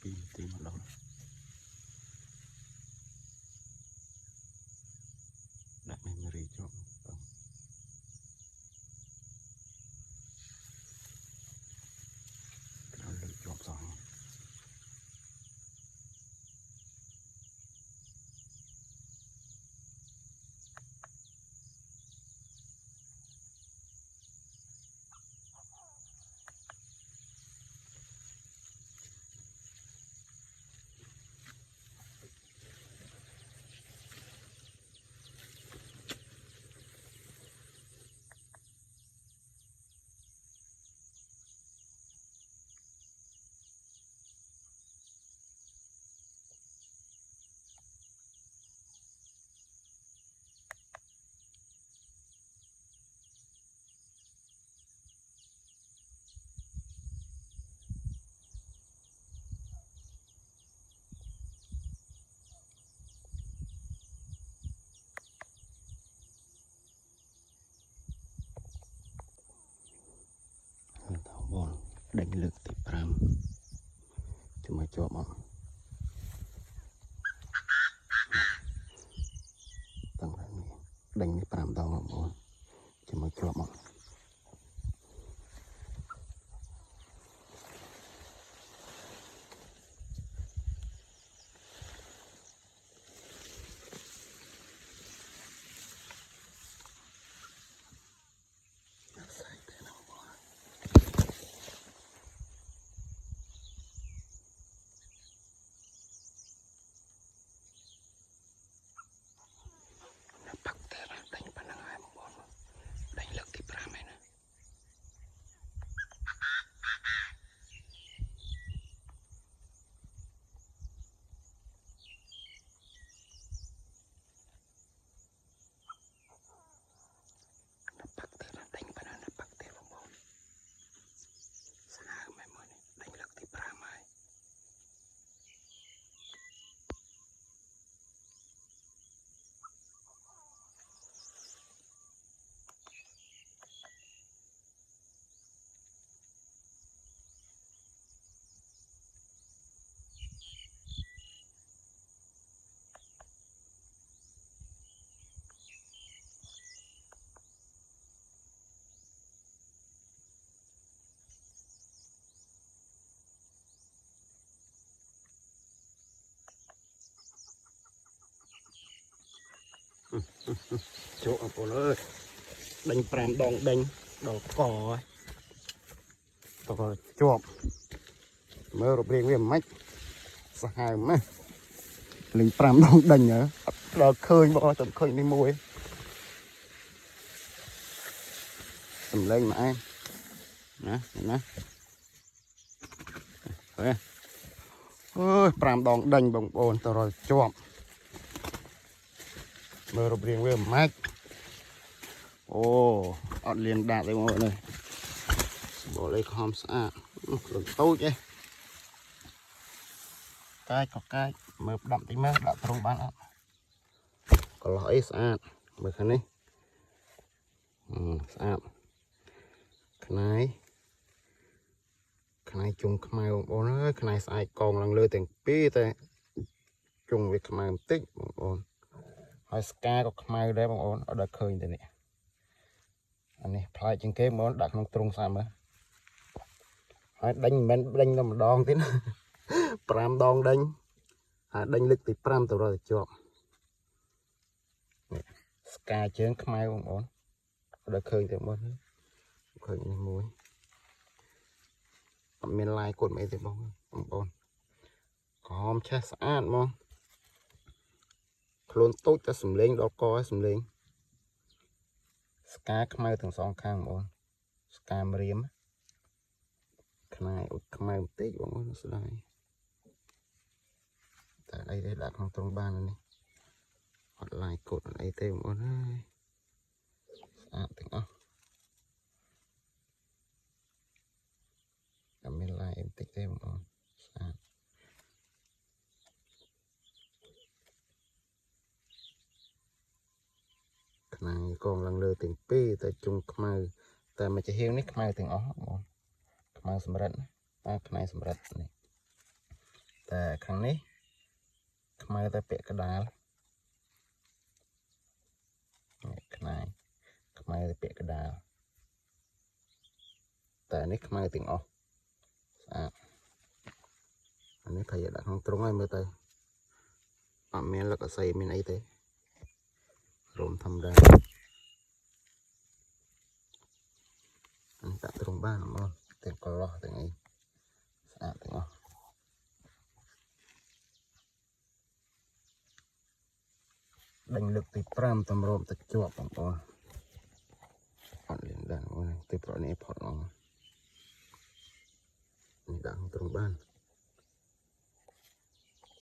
ពីម្ដងដាក់ memory ជាប់បងក្រោយលើកជាប់សោះដេញលើកទី5ជាមួយជាប់មកតាំងតែនេះដេញនេះ5ដងបងប្អូនជាមួយជាប់មកជក់បងប្អូនអើយដេញ5ដងដេញដល់កហើយតើជាប់មើលរូបរាងវាមិនម៉េចសាហាវម៉េះលេង5ដងដេញហ៎អត់ដល់ឃើញបងចាំឃើញនេះមួយសំឡេងមកឯងណាណាអើយ5ដងដេញបងប្អូនតើជាប់មើលរូបរាងវាមិនម៉េចអូអត់លៀនដាក់ទេបងប្អូននេះបោះលេខំស្អាតខ្លួនតូចឯងកាយក៏កាយមើលផ្ដាប់តិចមើលដាក់ទ្រុងបានអត់កន្លោះអីស្អាតមើលខាងនេះស្អាតខ្នែជុំខ្មៅបងប្អូនអើយខ្នែស្អែកកងឡើងលើទាំងពីរតែជុំវាខ្មៅបន្តិចបងប្អូនហើយស្កាក៏ខ្មៅដែរបងប្អូនអត់ដល់ឃើញទេនេះអានេះផ្លែជាងគេបងប្អូនដាក់ក្នុងទ្រុងស្អាតមើលហើយដេញមិនមែនដេញតែម្ដងទេណា5ដងដេញហើយដេញលើកទី5ទៅរកជាប់នេះស្កាជើងខ្មៅបងប្អូនអត់ដល់ឃើញទេបងប្អូនឃើញនេះមួយអត់មានឡាយគត់អីទេបងប្អូនក្រហមឆេះស្អាតហ្មងខ្លួនតូចតែសំលេងដល់កឲ្យសំលេងស្កាខ្មៅទាំងសងខាងបងប្អូនស្កាម្រាមខ្នែអុចខ្មៅបន្តិចបងប្អូនស្ដាយតែអីទេដាក់ក្នុងទ្រុងបាននេះអត់ឡាយកូតអត់អីទេបងប្អូនហើយស្អាតទាំងអស់តែមានឡាយអីបន្តិចទេបងប្អូនស្អាតខ្នែកងឡើងលើទាំងពីរតែជុំខ្មៅតែមួយចំហៀងនេះខ្មៅទាំងអស់បងប្អូនខ្មៅសម្រិតណាខ្នែសម្រិតនេះ แต่ครั้งนี้ขมายแต่เปะกระดาษขนายขมายแต่เปะกระดาษแต่อันนี้ขมายติ่งออกอันนี้ใครอยากได้ของตรงไอ้เมื่อไต่เมียนแล้วก็ใส่เมียนไอ้เต้รวมทำได้อันนี้ตัดตรงบ้านมั้งเต็มกระรอกแต่ไงสะอาดติ่งออกดังลึกติดปรามตำรวจตะจวบของตัวผ่อนเรียนดังวันติดปรนี้ผ่อนลงนี่ดังตรงบ้าน